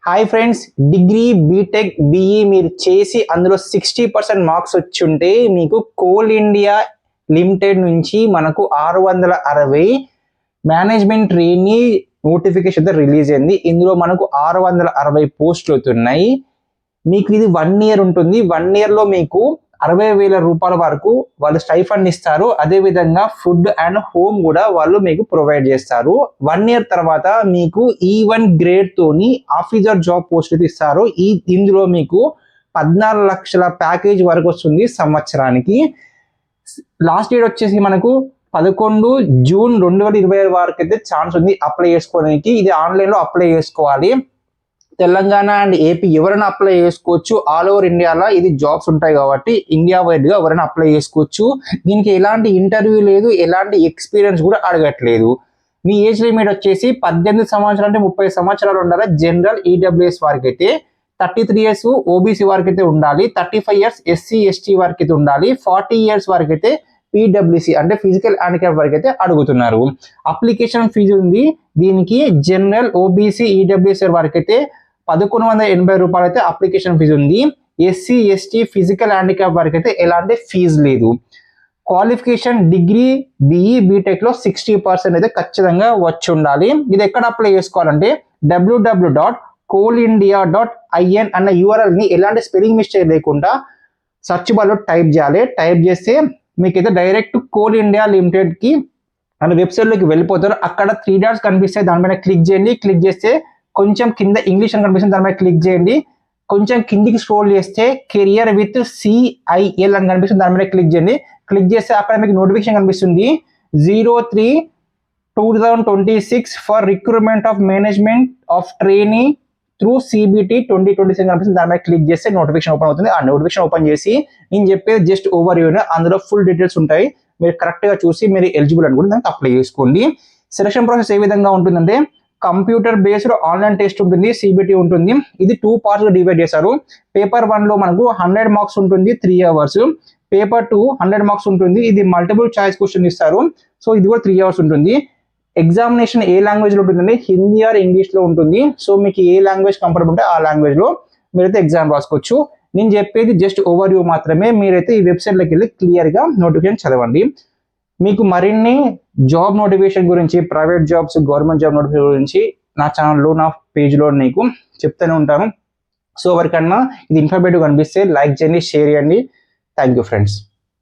Hi friends, degree BTech BE మీరు చేసి అందులో 60% మార్క్స్ వచ్చి ఉంటే మీకు కోల్ ఇండియా లిమిటెడ్ నుంచి మనకు 660 మేనేజ్మెంట్ ట్రైనీ నోటిఫికేషన్ రిలీజ్ అయింది. ఇందులో మనకు 660 పోస్టులు అవుతున్నాయి. మీకు ఇది 1 ఇయర్ ఉంటుంది. 1 ఇయర్లో మీకు 60,000 రూపాయల వరకు వాళ్ళు స్టైఫండ్ ఇస్తారు. అదే విధంగా ఫుడ్ అండ్ హోమ్ కూడా వాళ్ళు మీకు ప్రొవైడ్ చేస్తారు. 1 ఇయర్ తర్వాత మీకు E1 గ్రేడ్ తోని ఆఫీసర్ జాబ్ పోస్ట్ ఇస్తారు. ఇందులో మీకు 14 లక్షల ప్యాకేజ్ వరకు వస్తుంది సంవత్సరానికి. లాస్ట్ డేట్ వచ్చేసి మనకు 11 జూన్ 2020 వరకు అయితే ఛాన్స్ ఉంది అప్లై చేసుకోవడానికి. ఇది ఆన్లైన్లో అప్లై చేసుకోవాలి. తెలంగాణ అండ్ ఏపీ ఎవరైనా అప్లై చేసుకోవచ్చు. ఆల్ ఓవర్ ఇండియాలో ఇది జాబ్స్ ఉంటాయి కాబట్టి ఇండియా వైడ్గా ఎవరైనా అప్లై చేసుకోవచ్చు. దీనికి ఎలాంటి ఇంటర్వ్యూ లేదు, ఎలాంటి ఎక్స్పీరియన్స్ కూడా అడగట్లేదు. మీ ఏజ్ లిమిట్ వచ్చేసి 18 సంవత్సరాలు అంటే 30 సంవత్సరాలు ఉండాలి. జనరల్ ఈడబ్ల్యూఎస్ వారికి అయితే 33 ఇయర్స్ ఓబీసీ వారికి అయితే ఉండాలి. 35 ఇయర్స్ ఎస్సీ ఎస్టీ వారికి అయితే ఉండాలి. 40 ఇయర్స్ వరకు అయితే పీడబ్ల్యూసీ అంటే ఫిజికల్ హ్యాండిక్యాప్ వరకు అయితే అడుగుతున్నారు. అప్లికేషన్ ఫీజు ఉంది దీనికి. జనరల్ ఓబీసీ ఈడబ్ల్యూఎస్ వారికి అయితే 1180 రూపాయలు అయితే అప్లికేషన్ ఫీజు ఉంది. ఎస్సీ ఎస్టీ ఫిజికల్ హ్యాండిక్యాప్ వరకు అయితే ఎలాంటి ఫీజు లేదు. క్వాలిఫికేషన్ డిగ్రీ బిఈ బీటెక్ లో 60% అయితే ఖచ్చితంగా వచ్చి ఉండాలి. ఇది ఎక్కడ అప్లై చేసుకోవాలంటే www.coalindia.in అన్న URL ని ఎలాంటి స్పెల్లింగ్ మిస్టేక్ లేకుండా సర్చ్ బార్ లో టైప్ చేయాలి. టైప్ చేస్తే మీకైతే డైరెక్ట్ కోల్ ఇండియా లిమిటెడ్ కి అనే వెబ్సైట్ లోకి వెళ్ళిపోతారు. అక్కడ 3 డాట్స్ కనిపిస్తాయి, దాని మీద క్లిక్ చేయండి. క్లిక్ చేస్తే కొంచెం కింద ఇంగ్లీష్ అని కనిపిస్తుంది, దాని మీద క్లిక్ చేయండి. కొంచెం కిందికి స్క్రోల్ చేస్తే కెరియర్ విత్ CIL అని కనిపిస్తుంది, దాని మీద క్లిక్ చేయండి. క్లిక్ చేస్తే అక్కడ మీకు నోటిఫికేషన్ కనిపిస్తుంది 03/2026 for recruitment of management of training through CBT 2026 కనిపిస్తుంది, దాని మీద క్లిక్ చేస్తే నోటిఫికేషన్ ఓపెన్ అవుతుంది. ఆ నోటిఫికేషన్ ఓపెన్ చేసి నేను చెప్పేది జస్ట్ ఓవర్ వ్యూ, అందులో ఫుల్ డీటెయిల్స్ ఉంటాయి. మీరు కరెక్ట్గా చూసి మీరు ఎలిజిబుల్ అని కూడా దానికి అప్లై చేసుకోండి. సెలక్షన్ ప్రాసెస్ ఏ విధంగా ఉంటుందంటే కంప్యూటర్ బేస్డ్ ఆన్లైన్ టెస్ట్ ఉంటుంది, CBT ఉంటుంది. ఇది 2 parts గా డివైడ్ చేశారు. పేపర్ 1 లో మనకు 100 మార్క్స్ ఉంటుంది, 3 hours. పేపర్ 2 100 మార్క్స్ ఉంటుంది. ఇది మల్టిపుల్ చాయిస్ క్వశ్చన్ ఇస్తారు. సో ఇది కూడా 3 hours ఉంటుంది. ఎగ్జామినేషన్ ఏ లాంగ్వేజ్ లో ఉంటుందంటే హిందీ ఆర్ ఇంగ్లీష్ లో ఉంటుంది. సో మీకు ఏ లాంగ్వేజ్ కంఫర్టబుల్ ఉంటే ఆ లాంగ్వేజ్ లో మీరైతే ఎగ్జామ్ రాసుకోవచ్చు. నేను చెప్పేది జస్ట్ ఓవర్ వ్యూ మాత్రమే. మీరైతే ఈ వెబ్సైట్లోకి వెళ్ళి క్లియర్ గా నోటిఫికేషన్ చదవండి. మీకు మరిన్ని జాబ్ నోటిఫికేషన్ గురించి, private jobs, government job notification గురించి నా ఛానల్లో, నా పేజ్లో నీకు చెప్తూనే ఉంటాను. సో ఎవరికన్నా ఇది ఇన్ఫర్మేటివ్ అనిపిస్తే లైక్ చేయండి, షేర్ చేయండి. Thank you friends.